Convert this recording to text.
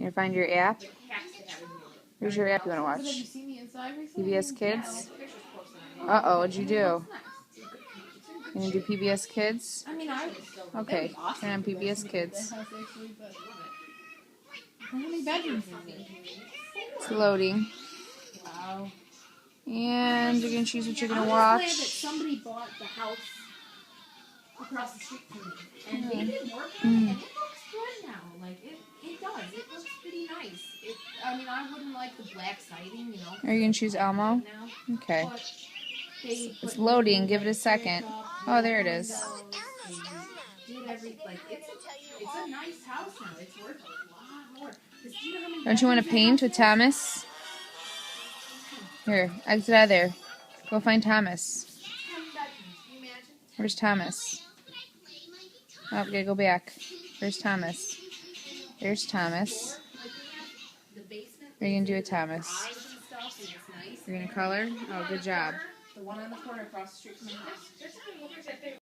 gonna find your app? Where's your app you wanna watch? PBS Kids? Uh-oh, what'd you do? You gonna do PBS Kids? Okay, turn on PBS Kids. How many bedrooms is it? It's loading. Wow. And you're gonna choose what you're gonna I'm glad that watch. somebody bought the house across the street from me, and they didn't work on it, and it looks good now. Like it does. It looks pretty nice. I mean, I wouldn't like the black siding, you know. Are you gonna choose Elmo? Now, Okay. it's loading. Give it a second. Oh, there it is. It's a nice house now. It's worth a lot more. Don't you want to paint with Thomas? Here, exit out of there. Go find Thomas. Where's Thomas? Oh, we gotta go back. Where's Thomas? There's Thomas. What are you gonna do with Thomas? You're gonna color? Oh, good job. The one on the corner across the street from my house.